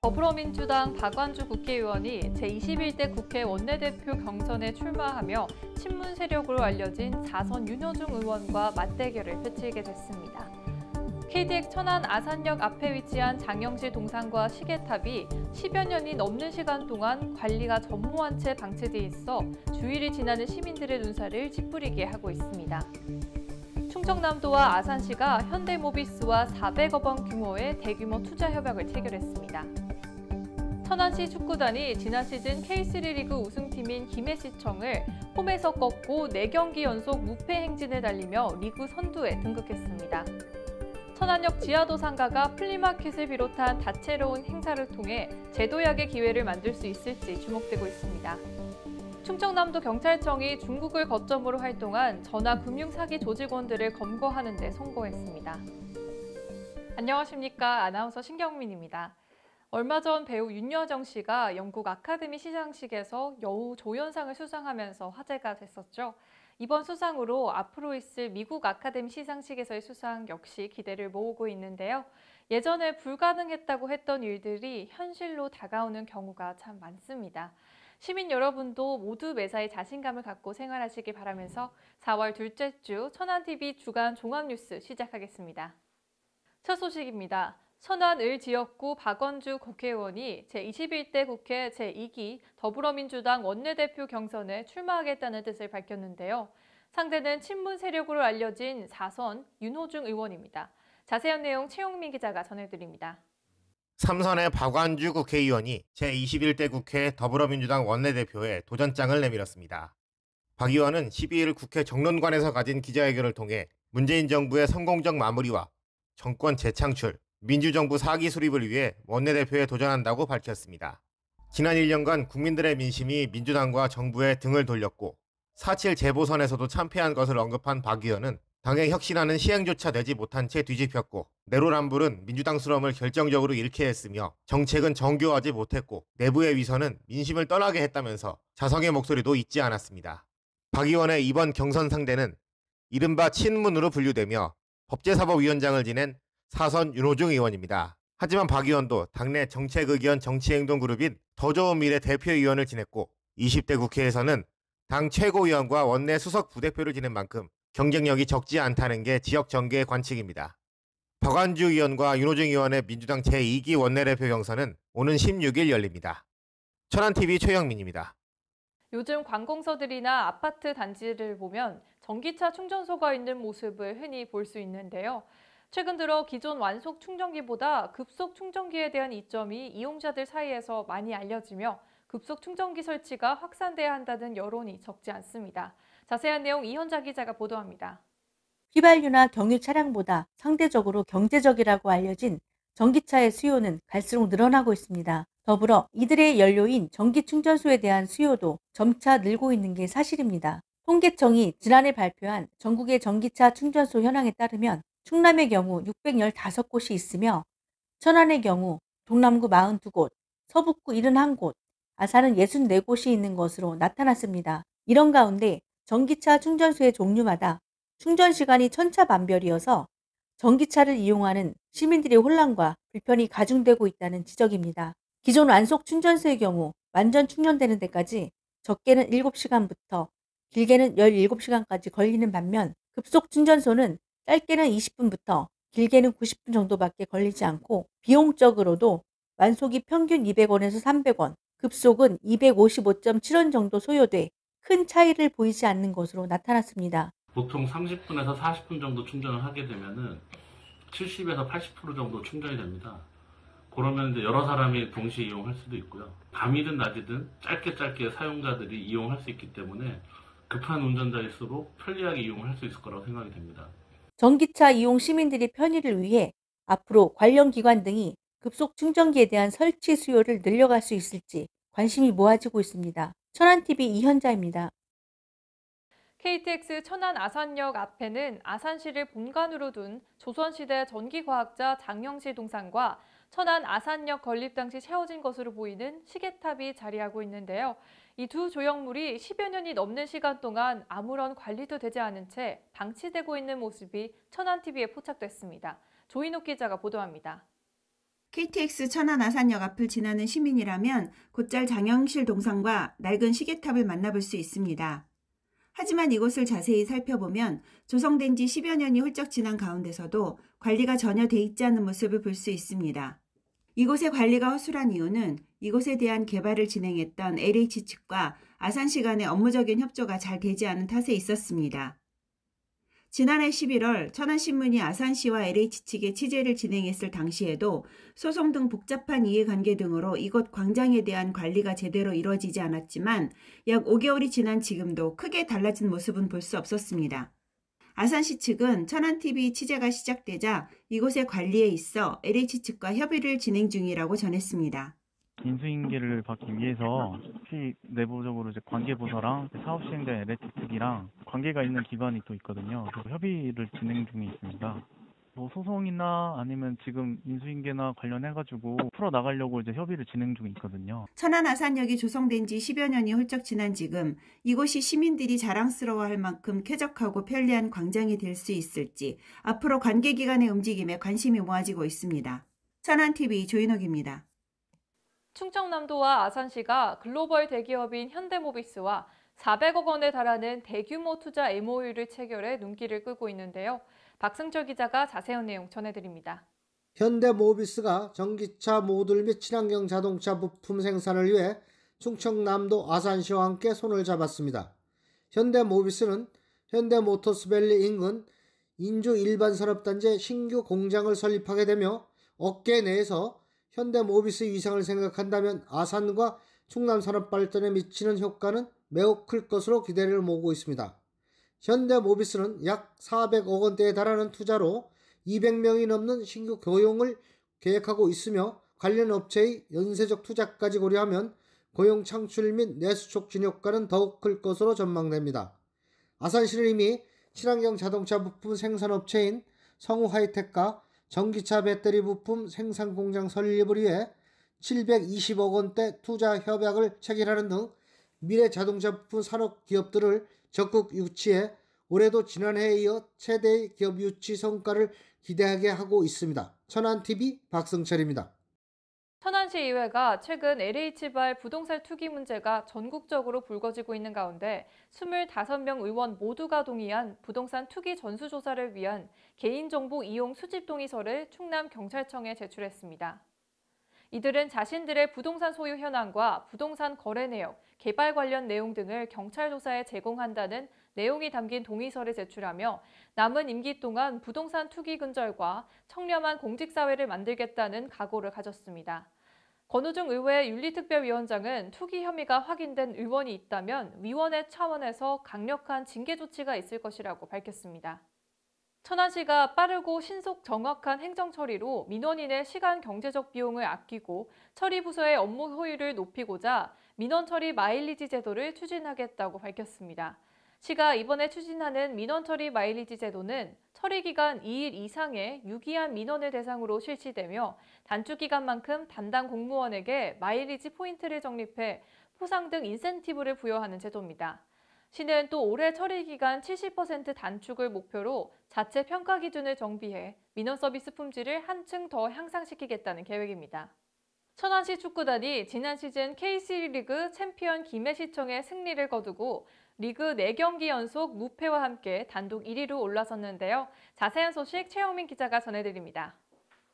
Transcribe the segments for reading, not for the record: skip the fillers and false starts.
더불어민주당 박완주 국회의원이 제21대 국회 원내대표 경선에 출마하며 친문 세력으로 알려진 4선 윤호중 의원과 맞대결을 펼치게 됐습니다. KTX 천안 아산역 앞에 위치한 장영실 동상과 시계탑이 10여 년이 넘는 시간 동안 관리가 전무한 채 방치돼 있어 주위를 지나는 시민들의 눈살을 찌푸리게 하고 있습니다. 충청남도와 아산시가 현대모비스와 400억 원 규모의 대규모 투자 협약을 체결했습니다. 천안시 축구단이 지난 시즌 K3 리그 우승팀인 김해시청을 홈에서 꺾고 4경기 연속 무패 행진을 달리며 리그 선두에 등극했습니다. 천안역 지하도 상가가 플리마켓을 비롯한 다채로운 행사를 통해 재도약의 기회를 만들 수 있을지 주목되고 있습니다. 충청남도 경찰청이 중국을 거점으로 활동한 전화금융사기 조직원들을 검거하는 데 성공했습니다. 안녕하십니까. 아나운서 신경민입니다. 얼마 전 배우 윤여정 씨가 영국 아카데미 시상식에서 여우 조연상을 수상하면서 화제가 됐었죠. 이번 수상으로 앞으로 있을 미국 아카데미 시상식에서의 수상 역시 기대를 모으고 있는데요. 예전에 불가능했다고 했던 일들이 현실로 다가오는 경우가 참 많습니다. 시민 여러분도 모두 매사에 자신감을 갖고 생활하시기 바라면서 4월 둘째 주 천안TV 주간 종합뉴스 시작하겠습니다. 첫 소식입니다. 천안 을지역구 박원주 국회의원이 제21대 국회 제2기 더불어민주당 원내대표 경선에 출마하겠다는 뜻을 밝혔는데요. 상대는 친문 세력으로 알려진 4선 윤호중 의원입니다. 자세한 내용 최용민 기자가 전해드립니다. 3선의 박완주 국회의원이 제21대 국회 더불어민주당 원내대표에 도전장을 내밀었습니다. 박 의원은 12일 국회 정론관에서 가진 기자회견을 통해 문재인 정부의 성공적 마무리와 정권 재창출, 민주정부 4기 수립을 위해 원내대표에 도전한다고 밝혔습니다. 지난 1년간 국민들의 민심이 민주당과 정부에 등을 돌렸고 4.7 재보선에서도 참패한 것을 언급한 박 의원은 당의 혁신안은 시행조차 되지 못한 채 뒤집혔고 내로남불은 민주당 수렴을 결정적으로 잃게 했으며 정책은 정교하지 못했고 내부의 위선은 민심을 떠나게 했다면서 자성의 목소리도 잊지 않았습니다. 박 의원의 이번 경선 상대는 이른바 친문으로 분류되며 법제사법위원장을 지낸 4선 윤호중 의원입니다. 하지만 박 의원도 당내 정책의견 정치행동그룹인 더 좋은 미래 대표의원을 지냈고 20대 국회에서는 당 최고위원과 원내 수석 부대표를 지낸 만큼 경쟁력이 적지 않다는 게 지역 정계의 관측입니다. 박완주 의원과 윤호중 의원의 민주당 제2기 원내대표 경선은 오는 16일 열립니다. 천안TV 최영민입니다. 요즘 관공서들이나 아파트 단지를 보면 전기차 충전소가 있는 모습을 흔히 볼 수 있는데요. 최근 들어 기존 완속 충전기보다 급속 충전기에 대한 이점이 이용자들 사이에서 많이 알려지며 급속 충전기 설치가 확산돼야 한다는 여론이 적지 않습니다. 자세한 내용 이현자 기자가 보도합니다. 휘발유나 경유 차량보다 상대적으로 경제적이라고 알려진 전기차의 수요는 갈수록 늘어나고 있습니다. 더불어 이들의 연료인 전기 충전소에 대한 수요도 점차 늘고 있는 게 사실입니다. 통계청이 지난해 발표한 전국의 전기차 충전소 현황에 따르면 충남의 경우 615곳이 있으며 천안의 경우 동남구 42곳, 서북구 71곳, 아산은 64곳이 있는 것으로 나타났습니다. 이런 가운데 전기차 충전소의 종류마다 충전 시간이 천차만별이어서 전기차를 이용하는 시민들의 혼란과 불편이 가중되고 있다는 지적입니다. 기존 완속 충전소의 경우 완전 충전되는 데까지 적게는 7시간부터 길게는 17시간까지 걸리는 반면 급속 충전소는 짧게는 20분부터 길게는 90분 정도밖에 걸리지 않고 비용적으로도 완속이 평균 200원에서 300원, 급속은 255.7원 정도 소요돼 큰 차이를 보이지 않는 것으로 나타났습니다. 보통 30분에서 40분 정도 충전을 하게 되면은 70에서 80% 정도 충전이 됩니다. 그러면 이제 여러 사람이 동시에 이용할 수도 있고요. 밤이든 낮이든 짧게 사용자들이 이용할 수 있기 때문에 급한 운전자일수록 편리하게 이용할 수 있을 거라고 생각이 됩니다. 전기차 이용 시민들의 편의를 위해 앞으로 관련 기관 등이 급속 충전기에 대한 설치 수요를 늘려갈 수 있을지 관심이 모아지고 있습니다. 천안TV 이현자입니다. KTX 천안 아산역 앞에는 아산시를 본관으로 둔 조선시대 전기과학자 장영실 동상과 천안 아산역 건립 당시 세워진 것으로 보이는 시계탑이 자리하고 있는데요. 이 두 조형물이 10여 년이 넘는 시간 동안 아무런 관리도 되지 않은 채 방치되고 있는 모습이 천안TV에 포착됐습니다. 조인옥 기자가 보도합니다. KTX 천안 아산역 앞을 지나는 시민이라면 곧잘 장영실 동상과 낡은 시계탑을 만나볼 수 있습니다. 하지만 이곳을 자세히 살펴보면 조성된 지 10여 년이 훌쩍 지난 가운데서도 관리가 전혀 돼 있지 않은 모습을 볼 수 있습니다. 이곳의 관리가 허술한 이유는 이곳에 대한 개발을 진행했던 LH 측과 아산시 간의 업무적인 협조가 잘 되지 않은 탓에 있었습니다. 지난해 11월 천안신문이 아산시와 LH 측의 취재를 진행했을 당시에도 소송 등 복잡한 이해관계 등으로 이곳 광장에 대한 관리가 제대로 이루어지지 않았지만 약 5개월이 지난 지금도 크게 달라진 모습은 볼 수 없었습니다. 아산시 측은 천안TV 취재가 시작되자 이곳의 관리에 있어 LH 측과 협의를 진행 중이라고 전했습니다. 인수인계를 받기 위해서 시 내부적으로 이제 관계부서랑 사업 시행자 LH 측이랑 관계가 있는 기관이 또 있거든요. 그래서 협의를 진행 중에 있습니다. 뭐 소송이나 아니면 지금 인수인계나 관련해가지고 풀어나가려고 이제 협의를 진행 중에 있거든요. 천안 아산역이 조성된 지 10여 년이 훌쩍 지난 지금 이곳이 시민들이 자랑스러워할 만큼 쾌적하고 편리한 광장이 될 수 있을지 앞으로 관계기관의 움직임에 관심이 모아지고 있습니다. 천안TV 조인옥입니다. 충청남도와 아산시가 글로벌 대기업인 현대모비스와 400억 원에 달하는 대규모 투자 MOU를 체결해 눈길을 끄고 있는데요. 박승철 기자가 자세한 내용 전해드립니다. 현대모비스가 전기차 모듈 및 친환경 자동차 부품 생산을 위해 충청남도 아산시와 함께 손을 잡았습니다. 현대모비스는 현대모터스밸리 인근 인주 일반산업단지에 신규 공장을 설립하게 되며 업계 내에서 현대모비스 위상을 생각한다면 아산과 충남 산업 발전에 미치는 효과는 매우 클 것으로 기대를 모으고 있습니다. 현대모비스는 약 400억 원대에 달하는 투자로 200명이 넘는 신규 고용을 계획하고 있으며 관련 업체의 연쇄적 투자까지 고려하면 고용 창출 및 내수 촉진 효과는 더욱 클 것으로 전망됩니다. 아산시는 이미 친환경 자동차 부품 생산업체인 성우하이텍과 전기차 배터리 부품 생산 공장 설립을 위해 720억 원대 투자 협약을 체결하는 등 미래 자동차 부품 산업 기업들을 적극 유치해 올해도 지난해에 이어 최대의 기업 유치 성과를 기대하게 하고 있습니다. 천안TV 박승철입니다. 천안시의회가 최근 LH발 부동산 투기 문제가 전국적으로 불거지고 있는 가운데 25명 의원 모두가 동의한 부동산 투기 전수조사를 위한 개인정보 이용 수집 동의서를 충남경찰청에 제출했습니다. 이들은 자신들의 부동산 소유 현황과 부동산 거래 내역, 개발 관련 내용 등을 경찰 조사에 제공한다는 내용이 담긴 동의서를 제출하며 남은 임기 동안 부동산 투기 근절과 청렴한 공직사회를 만들겠다는 각오를 가졌습니다. 권우중 의회 윤리특별위원장은 투기 혐의가 확인된 의원이 있다면 위원회 차원에서 강력한 징계 조치가 있을 것이라고 밝혔습니다. 천안시가 빠르고 신속 정확한 행정 처리로 민원인의 시간 경제적 비용을 아끼고 처리 부서의 업무 효율을 높이고자 민원 처리 마일리지 제도를 추진하겠다고 밝혔습니다. 시가 이번에 추진하는 민원 처리 마일리지 제도는 처리 기간 2일 이상의 유기한 민원을 대상으로 실시되며 단축 기간만큼 담당 공무원에게 마일리지 포인트를 적립해 포상 등 인센티브를 부여하는 제도입니다. 시는 또 올해 처리 기간 70% 단축을 목표로 자체 평가 기준을 정비해 민원 서비스 품질을 한층 더 향상시키겠다는 계획입니다. 천안시 축구단이 지난 시즌 K3 리그 챔피언 김해시청의 승리를 거두고 리그 4경기 연속 무패와 함께 단독 1위로 올라섰는데요. 자세한 소식 최영민 기자가 전해드립니다.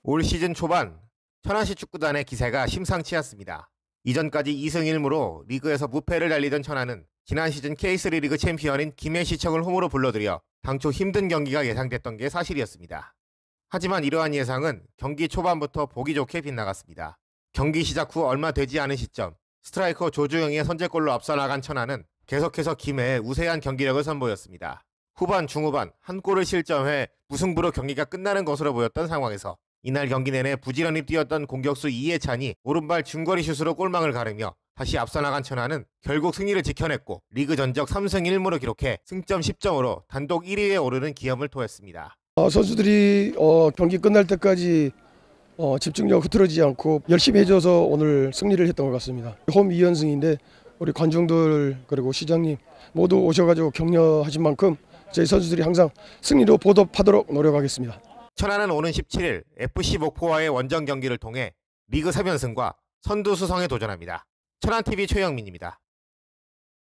올 시즌 초반 천안시 축구단의 기세가 심상치 않습니다. 이전까지 2승 1무로 리그에서 무패를 달리던 천안은 지난 시즌 K3 리그 챔피언인 김해시청을 홈으로 불러들여 당초 힘든 경기가 예상됐던 게 사실이었습니다. 하지만 이러한 예상은 경기 초반부터 보기 좋게 빗나갔습니다. 경기 시작 후 얼마 되지 않은 시점 스트라이커 조주영의 선제골로 앞서 나간 천안은 계속해서 김해에 우세한 경기력을 선보였습니다. 후반, 중후반 한 골을 실점해 무승부로 경기가 끝나는 것으로 보였던 상황에서 이날 경기 내내 부지런히 뛰었던 공격수 이해찬이 오른발 중거리 슛으로 골망을 가르며 다시 앞서 나간 천안은 결국 승리를 지켜냈고 리그 전적 3승 1무를 기록해 승점 10점으로 단독 1위에 오르는 기염을 토했습니다. 선수들이 경기 끝날 때까지 집중력 흐트러지지 않고 열심히 해줘서 오늘 승리를 했던 것 같습니다. 홈 2연승인데 우리 관중들 그리고 시장님 모두 오셔가지고 격려하신 만큼 저희 선수들이 항상 승리로 보답하도록 노력하겠습니다. 천안은 오는 17일 FC 목포와의 원정 경기를 통해 리그 3연승과 선두 수성에 도전합니다. 천안TV 최영민입니다.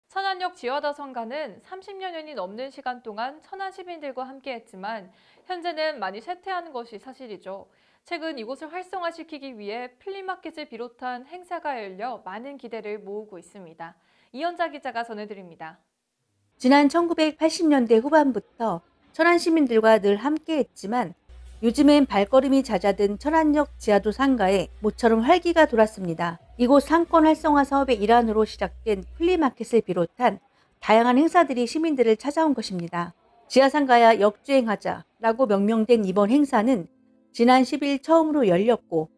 천안역 지하다 성가는 30년이 넘는 시간 동안 천안 시민들과 함께했지만 현재는 많이 쇠퇴하는 것이 사실이죠. 최근 이곳을 활성화시키기 위해 플리마켓을 비롯한 행사가 열려 많은 기대를 모으고 있습니다. 이현자 기자가 전해드립니다. 지난 1980년대 후반부터 천안 시민들과 늘 함께했지만 요즘엔 발걸음이 잦아든 천안역 지하도 상가에 모처럼 활기가 돌았습니다. 이곳 상권 활성화 사업의 일환으로 시작된 플리마켓을 비롯한 다양한 행사들이 시민들을 찾아온 것입니다. 지하상가야 역주행하자라고 명명된 이번 행사는 지난 10일 처음으로 열렸고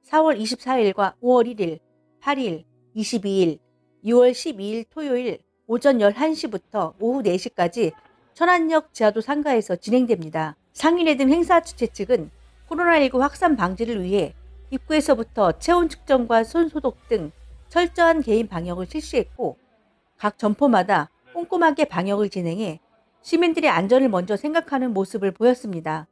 4월 24일과 5월 1일, 8일, 22일, 6월 12일 토요일 오전 11시부터 오후 4시까지 천안역 지하도 상가에서 진행됩니다. 상인회 등 행사 주최 측은 코로나19 확산 방지를 위해 입구에서부터 체온 측정과 손 소독 등 철저한 개인 방역을 실시했고 각 점포마다 꼼꼼하게 방역을 진행해 시민들의 안전을 먼저 생각하는 모습을 보였습니다.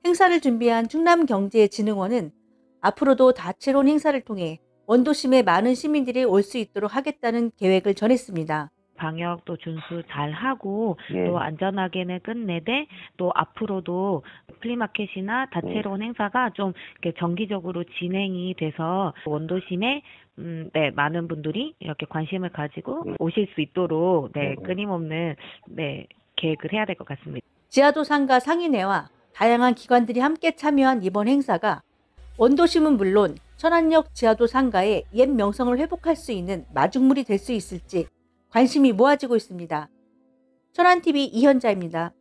행사를 준비한 충남경제진흥원은 앞으로도 다채로운 행사를 통해 원도심에 많은 시민들이 올 수 있도록 하겠다는 계획을 전했습니다. 방역도 준수 잘 하고 또 안전하게는 끝내되 또 앞으로도 플리마켓이나 다채로운 행사가 좀 이렇게 정기적으로 진행이 돼서 원도심에 많은 분들이 이렇게 관심을 가지고 오실 수 있도록 끊임없는 계획을 해야 될 것 같습니다. 지하도 상가 상인회와 다양한 기관들이 함께 참여한 이번 행사가 원도심은 물론 천안역 지하도 상가의 옛 명성을 회복할 수 있는 마중물이 될 수 있을지 관심이 모아지고 있습니다. 천안TV 이현자입니다.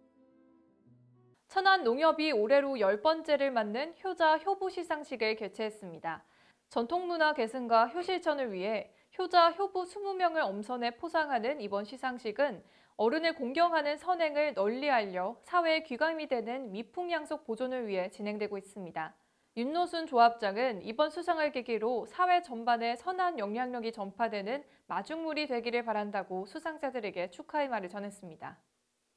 천안 농협이 올해로 10번째를 맞는 효자 효부 시상식을 개최했습니다. 전통문화 계승과 효실천을 위해 효자 효부 20명을 엄선해 포상하는 이번 시상식은 어른을 공경하는 선행을 널리 알려 사회에 귀감이 되는 미풍양속 보존을 위해 진행되고 있습니다. 윤노순 조합장은 이번 수상을 계기로 사회 전반에 선한 영향력이 전파되는 마중물이 되기를 바란다고 수상자들에게 축하의 말을 전했습니다.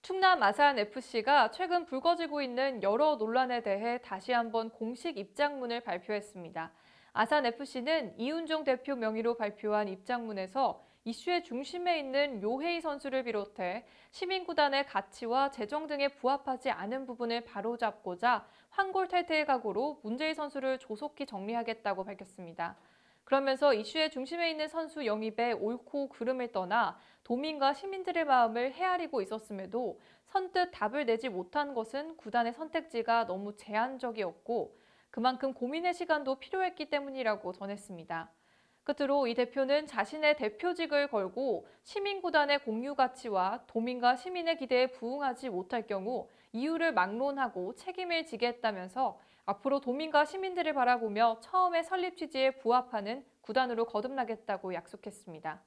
충남 아산FC가 최근 불거지고 있는 여러 논란에 대해 다시 한번 공식 입장문을 발표했습니다. 아산FC는 이훈종 대표 명의로 발표한 입장문에서 이슈의 중심에 있는 요헤이 선수를 비롯해 시민구단의 가치와 재정 등에 부합하지 않은 부분을 바로잡고자 환골탈태의 각오로 문제의 선수를 조속히 정리하겠다고 밝혔습니다. 그러면서 이슈의 중심에 있는 선수 영입에 옳고 그름을 떠나 도민과 시민들의 마음을 헤아리고 있었음에도 선뜻 답을 내지 못한 것은 구단의 선택지가 너무 제한적이었고 그만큼 고민의 시간도 필요했기 때문이라고 전했습니다. 끝으로 이 대표는 자신의 대표직을 걸고 시민구단의 공유 가치와 도민과 시민의 기대에 부응하지 못할 경우 이유를 막론하고 책임을 지겠다면서 앞으로 도민과 시민들을 바라보며 처음의 설립 취지에 부합하는 구단으로 거듭나겠다고 약속했습니다.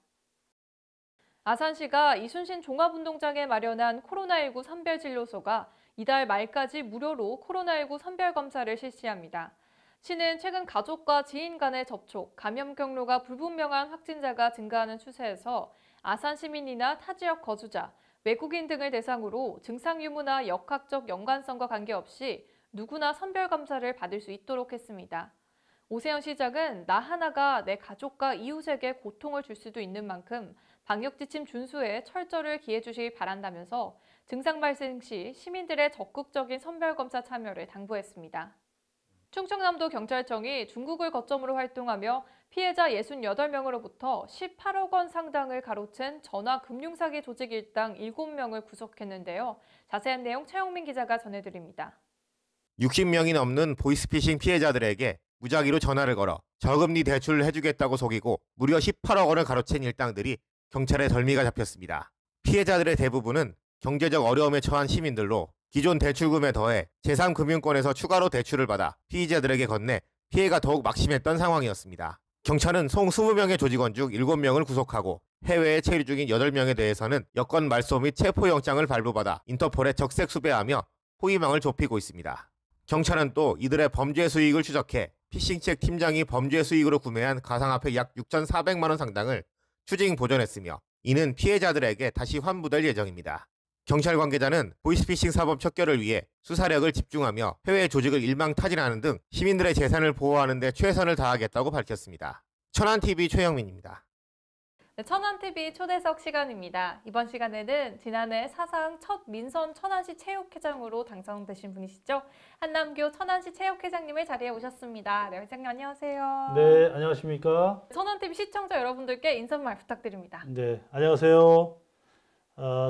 아산시가 이순신 종합운동장에 마련한 코로나19 선별진료소가 이달 말까지 무료로 코로나19 선별검사를 실시합니다. 시는 최근 가족과 지인 간의 접촉, 감염 경로가 불분명한 확진자가 증가하는 추세에서 아산 시민이나 타 지역 거주자, 외국인 등을 대상으로 증상 유무나 역학적 연관성과 관계없이 누구나 선별검사를 받을 수 있도록 했습니다. 오세영 시장은 나 하나가 내 가족과 이웃에게 고통을 줄 수도 있는 만큼 방역지침 준수에 철저를 기해 주시길 바란다면서 증상 발생 시 시민들의 적극적인 선별검사 참여를 당부했습니다. 충청남도 경찰청이 중국을 거점으로 활동하며 피해자 68명으로부터 18억 원 상당을 가로챈 전화금융사기 조직 일당 7명을 구속했는데요. 자세한 내용 최영민 기자가 전해드립니다. 60명이 넘는 보이스피싱 피해자들에게 무작위로 전화를 걸어 저금리 대출을 해주겠다고 속이고 무려 18억 원을 가로챈 일당들이 경찰의 덜미가 잡혔습니다. 피해자들의 대부분은 경제적 어려움에 처한 시민들로 기존 대출금에 더해 제3금융권에서 추가로 대출을 받아 피의자들에게 건네 피해가 더욱 막심했던 상황이었습니다. 경찰은 총 20명의 조직원 중 7명을 구속하고 해외에 체류 중인 8명에 대해서는 여권 말소 및 체포영장을 발부받아 인터폴에 적색 수배하며 호위망을 좁히고 있습니다. 경찰은 또 이들의 범죄 수익을 추적해 피싱책 팀장이 범죄 수익으로 구매한 가상화폐 약 6,400만 원 상당을 추징 보존했으며 이는 피해자들에게 다시 환부될 예정입니다. 경찰 관계자는 보이스피싱 사범 척결을 위해 수사력을 집중하며 해외 조직을 일망타진하는 등 시민들의 재산을 보호하는 데 최선을 다하겠다고 밝혔습니다. 천안TV 최영민입니다. 네, 천안TV 초대석 시간입니다. 이번 시간에는 지난해 사상 첫 민선 천안시 체육회장으로 당선되신 분이시죠. 한남교 천안시 체육회장님을 자리에 오셨습니다. 네, 회장님 안녕하세요. 네, 안녕하십니까. 천안TV 시청자 여러분들께 인사말 부탁드립니다. 네, 안녕하세요.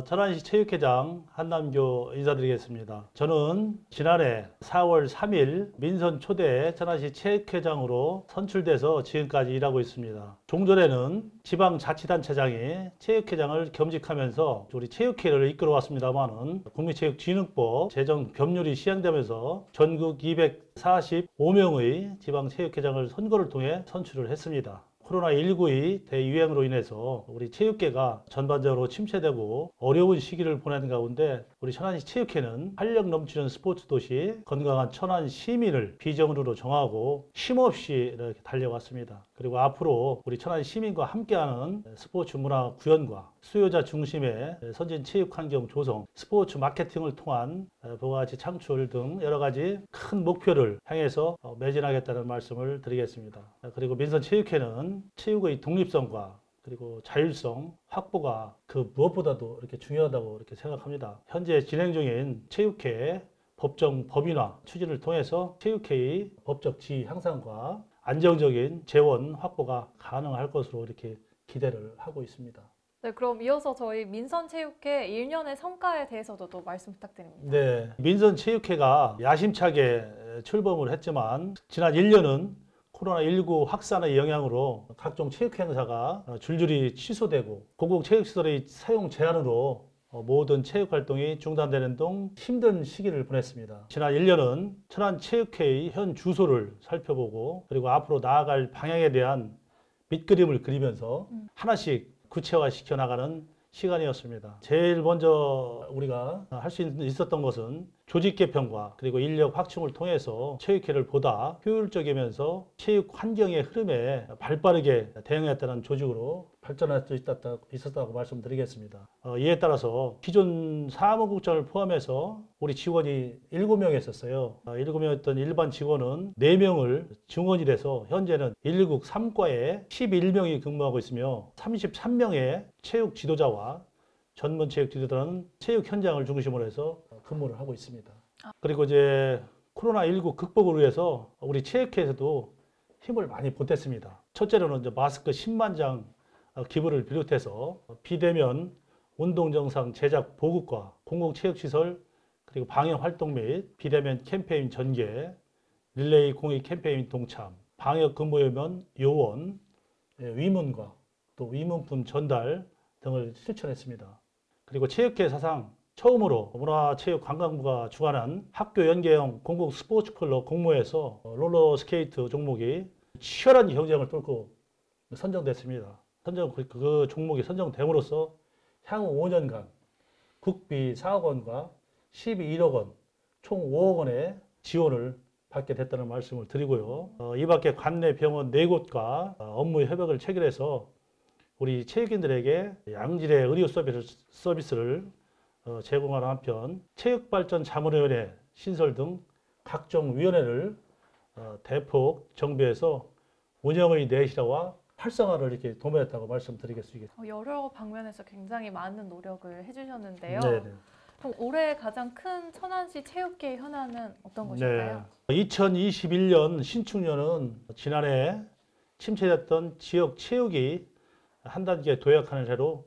천안시 체육회장 한남교 인사드리겠습니다. 저는 지난해 4월 3일 민선 초대 천안시 체육회장으로 선출돼서 지금까지 일하고 있습니다. 종전에는 지방자치단체장이 체육회장을 겸직하면서 우리 체육회를 이끌어왔습니다만은 국민체육진흥법 제정 법률이 시행되면서 전국 245명의 지방체육회장을 선거를 통해 선출을 했습니다. 코로나19의 대유행으로 인해서 우리 체육계가 전반적으로 침체되고 어려운 시기를 보내는 가운데 우리 천안시 체육회는 활력 넘치는 스포츠 도시, 건강한 천안 시민을 비전으로 정하고 쉼없이 이렇게 달려왔습니다. 그리고 앞으로 우리 천안 시민과 함께하는 스포츠 문화 구현과 수요자 중심의 선진 체육 환경 조성, 스포츠 마케팅을 통한 부가가치 창출 등 여러 가지 큰 목표를 향해서 매진하겠다는 말씀을 드리겠습니다. 그리고 민선체육회는 체육의 독립성과 그리고 자율성 확보가 그 무엇보다도 이렇게 중요하다고 이렇게 생각합니다. 현재 진행 중인 체육회 법정 법인화 추진을 통해서 체육회의 법적 지위 향상과 안정적인 재원 확보가 가능할 것으로 이렇게 기대를 하고 있습니다. 네, 그럼 이어서 저희 민선체육회 1년의 성과에 대해서도 또 말씀 부탁드립니다. 네, 민선체육회가 야심차게 출범을 했지만 지난 1년은 코로나19 확산의 영향으로 각종 체육 행사가 줄줄이 취소되고 공공체육시설의 사용 제한으로 모든 체육활동이 중단되는 등 힘든 시기를 보냈습니다. 지난 1년은 천안체육회의 현 주소를 살펴보고 그리고 앞으로 나아갈 방향에 대한 밑그림을 그리면서 하나씩 구체화시켜 나가는 시간이었습니다. 제일 먼저 우리가 할 수 있었던 것은 조직 개편과 그리고 인력 확충을 통해서 체육회를 보다 효율적이면서 체육 환경의 흐름에 발빠르게 대응했다는 조직으로 발전할 수 있었다고 말씀드리겠습니다. 이에 따라서 기존 사무국장을 포함해서 우리 직원이 7명 있었어요. 7명이었던 일반 직원은 4명을 증원이 돼서 현재는 1국 3과에 11명이 근무하고 있으며 33명의 체육 지도자와 전문 체육 지도자는 체육 현장을 중심으로 해서 근무를 하고 있습니다. 그리고 이제 코로나19 극복을 위해서 우리 체육회에서도 힘을 많이 보탰습니다. 첫째로는 이제 마스크 10만 장 기부를 비롯해서 비대면 운동정상 제작 보급과 공공체육시설 그리고 방역활동 및 비대면 캠페인 전개, 릴레이 공익 캠페인 동참, 방역 근무요원 요원, 위문과 또 위문품 전달 등을 실천했습니다. 그리고 체육회 사상 처음으로 문화체육관광부가 주관한 학교 연계형 공공 스포츠클럽 공모에서 롤러스케이트 종목이 치열한 경쟁을 뚫고 선정됐습니다. 그 종목이 선정됨으로써 향후 5년간 국비 4억 원과 시비 1억 원, 총 5억 원의 지원을 받게 됐다는 말씀을 드리고요. 이 밖에 관내 병원 4곳과 업무 협약을 체결해서 우리 체육인들에게 양질의 의료 서비스를 제공하는 한편 체육발전자문위원회 신설 등 각종 위원회를 대폭 정비해서 운영의 내실화와 활성화를 이렇게 도모했다고 말씀드리겠습니다. 여러 방면에서 굉장히 많은 노력을 해주셨는데요. 네네. 그럼 올해 가장 큰 천안시 체육계 현안은 어떤 것일까요? 네. 2021년 신축년은 지난해 침체됐던 지역 체육이 한 단계 도약하는 해로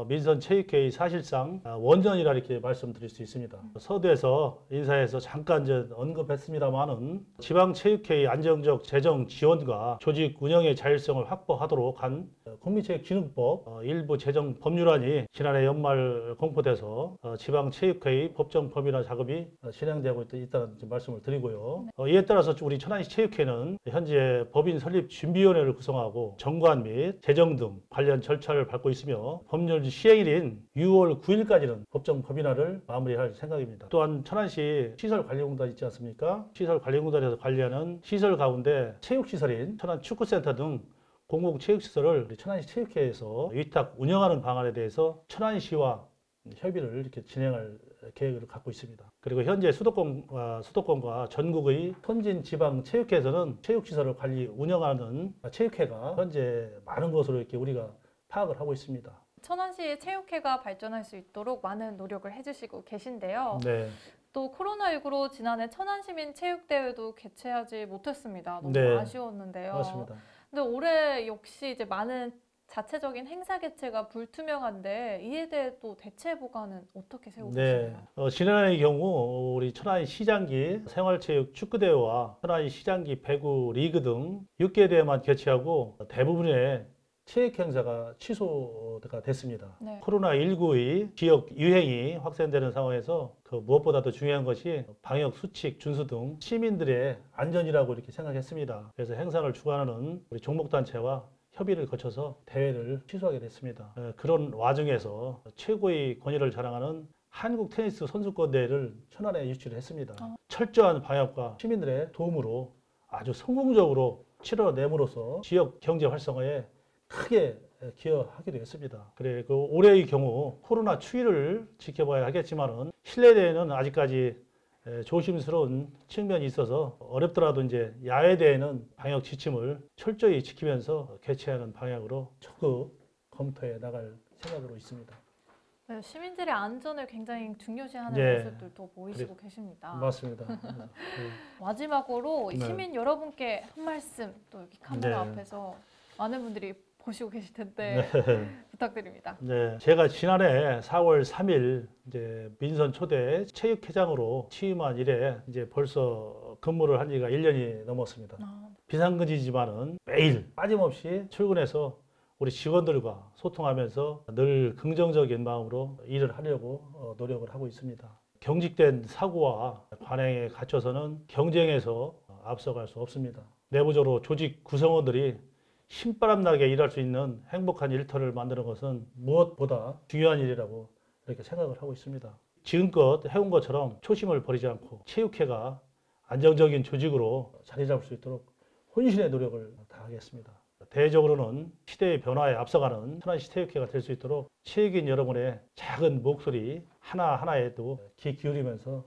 민선체육회의 사실상 원전이라 이렇게 말씀드릴 수 있습니다. 서두에서 인사에서 잠깐 언급했습니다만은 지방체육회의 안정적 재정 지원과 조직 운영의 자율성을 확보하도록 한 국민체육진흥법 일부 재정 법률안이 지난해 연말 공포돼서 지방체육회의 법정 법률안 작업이 진행되고 있다는 말씀을 드리고요. 이에 따라서 우리 천안시 체육회는 현재 법인 설립 준비위원회를 구성하고 정관 및 재정 등 관련 절차를 밟고 있으며 법률 오늘 시행일인 6월 9일까지는 법정 법인화를 마무리할 생각입니다. 또한 천안시 시설관리공단 있지 않습니까? 시설관리공단에서 관리하는 시설 가운데 체육시설인 천안축구센터 등 공공체육시설을 우리 천안시 체육회에서 위탁 운영하는 방안에 대해서 천안시와 협의를 이렇게 진행할 계획을 갖고 있습니다. 그리고 현재 수도권과 전국의 선진 지방 체육회에서는 체육시설을 관리 운영하는 체육회가 현재 많은 것으로 이렇게 우리가 파악을 하고 있습니다. 천안시의 체육회가 발전할 수 있도록 많은 노력을 해주시고 계신데요. 네. 또 코로나19로 지난해 천안시민체육대회도 개최하지 못했습니다. 너무 네. 아쉬웠는데요. 맞습니다. 근데 올해 역시 이제 많은 자체적인 행사 개최가 불투명한데 이에 대해 또 대체 보관은 어떻게 세우고 네. 계시나요? 지난해의 경우 우리 천안시 시장기 생활체육 축구대회와 천안시 시장기 배구 리그 등 6개 대회만 개최하고 대부분의 체육 행사가 취소가 됐습니다. 네. 코로나19의 지역 유행이 확산되는 상황에서 그 무엇보다도 중요한 것이 방역 수칙 준수 등 시민들의 안전이라고 이렇게 생각했습니다. 그래서 행사를 주관하는 우리 종목단체와 협의를 거쳐서 대회를 취소하게 됐습니다. 그런 와중에서 최고의 권위를 자랑하는 한국 테니스 선수권 대회를 천안에 유치를 했습니다. 철저한 방역과 시민들의 도움으로 아주 성공적으로 치러냄으로써 지역 경제 활성화에 크게 기여하기도 했습니다. 그래 그 올해의 경우 코로나 추이를 지켜봐야 하겠지만은 실내 대회는 아직까지 조심스러운 측면이 있어서 어렵더라도 이제 야외 대회는 방역 지침을 철저히 지키면서 개최하는 방향으로 적극 검토해 나갈 생각으로 있습니다. 네, 시민들의 안전을 굉장히 중요시하는 네. 모습들도 보이시고 계십니다. 맞습니다. 마지막으로 네. 시민 여러분께 한 말씀 또 여기 카메라 네. 앞에서 많은 분들이 보시고 계실 텐데 네. 부탁드립니다. 네, 제가 지난해 4월 3일 이제 민선 초대 체육회장으로 취임한 이래 이제 벌써 근무를 한 지가 1년이 넘었습니다. 비상근무지지만은 매일 빠짐없이 출근해서 우리 직원들과 소통하면서 늘 긍정적인 마음으로 일을 하려고 노력을 하고 있습니다. 경직된 사고와 관행에 갇혀서는 경쟁에서 앞서갈 수 없습니다. 내부적으로 조직 구성원들이 신바람나게 일할 수 있는 행복한 일터를 만드는 것은 무엇보다 중요한 일이라고 이렇게 생각을 하고 있습니다. 지금껏 해온 것처럼 초심을 버리지 않고 체육회가 안정적인 조직으로 자리 잡을 수 있도록 혼신의 노력을 다하겠습니다. 대외적으로는 시대의 변화에 앞서가는 천안시 체육회가 될 수 있도록 체육인 여러분의 작은 목소리 하나하나에도 귀 기울이면서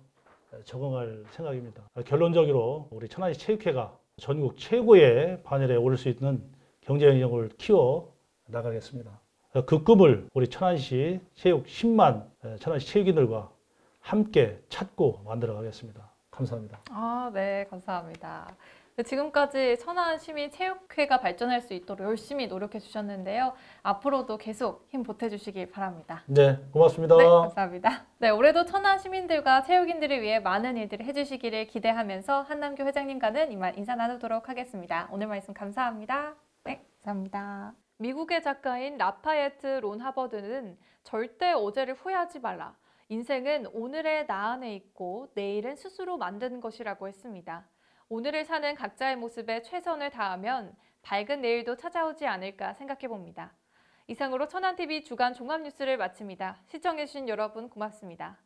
적응할 생각입니다. 결론적으로 우리 천안시 체육회가 전국 최고의 반열에 오를 수 있는 경쟁력을 키워 나가겠습니다. 그 꿈을 우리 천안시 체육 10만 천안시 체육인들과 함께 찾고 만들어 가겠습니다. 감사합니다. 네, 감사합니다. 지금까지 천안시민체육회가 발전할 수 있도록 열심히 노력해 주셨는데요. 앞으로도 계속 힘 보태주시길 바랍니다. 네, 고맙습니다. 네, 감사합니다. 네, 올해도 천안 시민들과 체육인들을 위해 많은 일들을 해주시기를 기대하면서 한남규 회장님과는 이만 인사 나누도록 하겠습니다. 오늘 말씀 감사합니다. 네, 감사합니다. 미국의 작가인 라파예트 론 하버드는 절대 어제를 후회하지 말라. 인생은 오늘의 나 안에 있고 내일은 스스로 만드는 것이라고 했습니다. 오늘을 사는 각자의 모습에 최선을 다하면 밝은 내일도 찾아오지 않을까 생각해 봅니다. 이상으로 천안TV 주간 종합뉴스를 마칩니다. 시청해주신 여러분 고맙습니다.